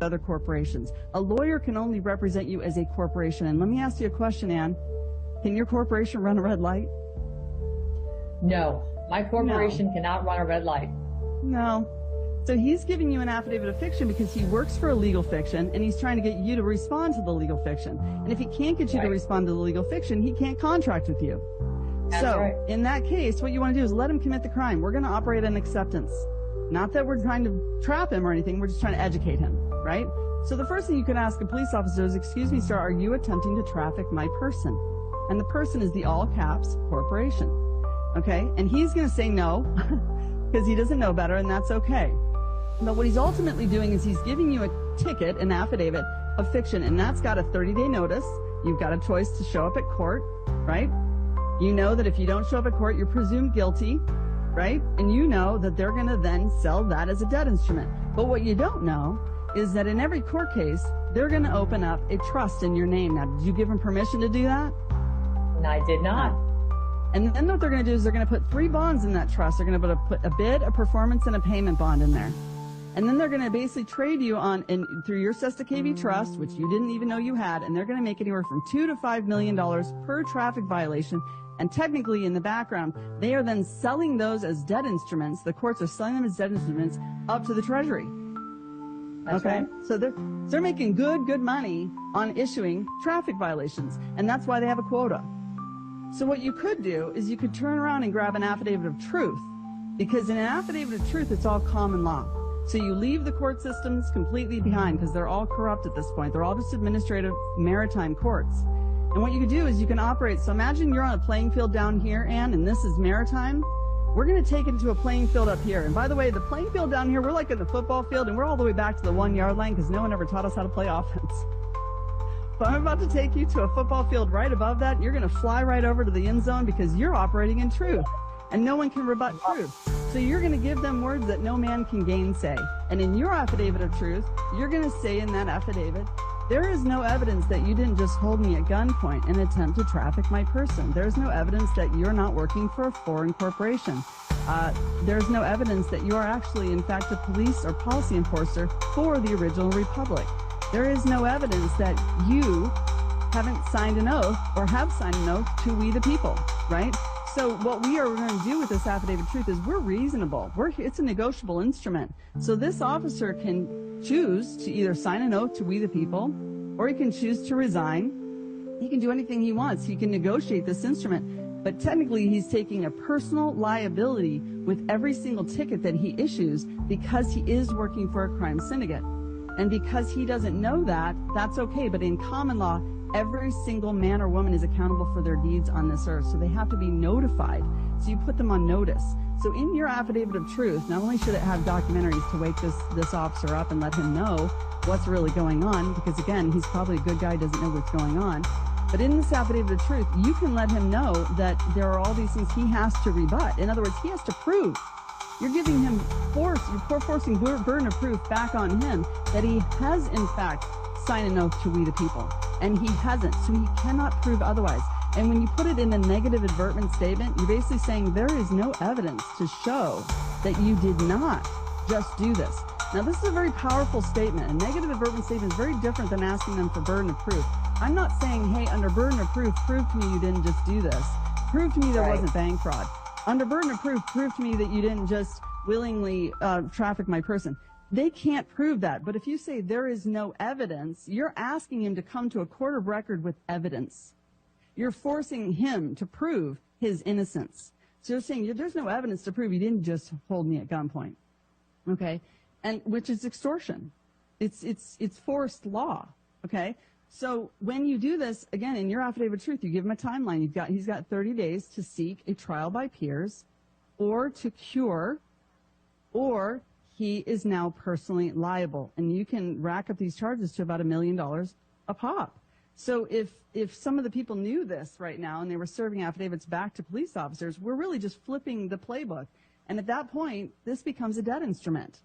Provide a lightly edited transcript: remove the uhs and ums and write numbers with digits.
other corporations. A lawyer can only represent you as a corporation. And let me ask you a question, Ann. Can your corporation run a red light? No. My corporation cannot run a red light. No. So he's giving you an affidavit of fiction because he works for a legal fiction, and he's trying to get you to respond to the legal fiction. And if he can't get you to respond to the legal fiction, he can't contract with you. In that case, what you want to do is let him commit the crime. We're going to operate on acceptance. Not that we're trying to trap him or anything. We're just trying to educate him, right? So the first thing you can ask a police officer is, excuse me, sir, are you attempting to traffic my person? And the person is the all caps corporation. Okay? And he's going to say no because he doesn't know better, and that's okay. But what he's ultimately doing is he's giving you a ticket, an affidavit of fiction, and that's got a 30-day notice. You've got a choice to show up at court, right? You know that if you don't show up at court, you're presumed guilty, right? And you know that they're going to then sell that as a debt instrument. But what you don't know is that in every court case, they're going to open up a trust in your name. Now, did you give them permission to do that? And I did not. And then what they're going to do is they're going to put 3 bonds in that trust. They're going to put a bid, a performance, and a payment bond in there. And then they're going to basically trade you on through your Sesta KV trust, which you didn't even know you had, and they're going to make anywhere from $2 to $5 million per traffic violation. And technically, in the background, they are then selling those as debt instruments. The courts are selling them as debt instruments up to the Treasury. That's right. So they're making good money on issuing traffic violations, and that's why they have a quota. So what you could do is you could turn around and grab an affidavit of truth, because in an affidavit of truth, it's all common law. So you leave the court systems completely behind because they're all corrupt at this point. They're all just administrative maritime courts. And what you can do is you can operate. So imagine you're on a playing field down here, Ann, and this is maritime. We're going to take it to a playing field up here. And by the way, the playing field down here, we're like in the football field, and we're all the way back to the 1-yard line because no one ever taught us how to play offense. But I'm about to take you to a football field right above that. You're going to fly right over to the end zone because you're operating in truth, and no one can rebut truth. So you're going to give them words that no man can gainsay. And in your affidavit of truth, you're going to say in that affidavit, there is no evidence that you didn't just hold me at gunpoint and attempt to traffic my person. There's no evidence that you're not working for a foreign corporation. There's no evidence that you are actually, in fact, a police or policy enforcer for the original republic. There is no evidence that you haven't signed an oath or have signed an oath to we the people, right? So what we are going to do with this affidavit of truth is we're reasonable. It's a negotiable instrument. So this officer can choose to either sign an oath to we the people, or he can choose to resign. He can do anything he wants. He can negotiate this instrument. But technically, he's taking a personal liability with every single ticket that he issues because he is working for a crime syndicate. And because he doesn't know that, that's okay. But in common law, every single man or woman is accountable for their deeds on this earth. So they have to be notified. So you put them on notice. So in your affidavit of truth, not only should it have documentaries to wake this officer up and let him know what's really going on, because again, he's probably a good guy, doesn't know what's going on. But in this affidavit of truth, you can let him know that there are all these things he has to rebut. In other words, he has to prove. You're giving him you're forcing burden of proof back on him that he has, in fact, signed an oath to we the people. And he hasn't, so he cannot prove otherwise. And when you put it in a negative advertement statement, you're basically saying there is no evidence to show that you did not just do this. Now, this is a very powerful statement. A negative advertement statement is very different than asking them for burden of proof. I'm not saying, hey, under burden of proof, prove to me you didn't just do this. Prove to me there wasn't bank fraud. Under burden of proof, prove to me that you didn't just willingly traffic my person. They can't prove that. But if you say there is no evidence, you're asking him to come to a court of record with evidence. You're forcing him to prove his innocence. So you're saying there's no evidence to prove you didn't just hold me at gunpoint. Okay? And which is extortion. It's forced law. Okay? So when you do this, again, in your affidavit of truth, you give him a timeline. He's got 30 days to seek a trial by peers or to cure, or he is now personally liable. And you can rack up these charges to about $1 million a pop. So if some of the people knew this right now and they were serving affidavits back to police officers, we're really just flipping the playbook. And at that point, this becomes a debt instrument.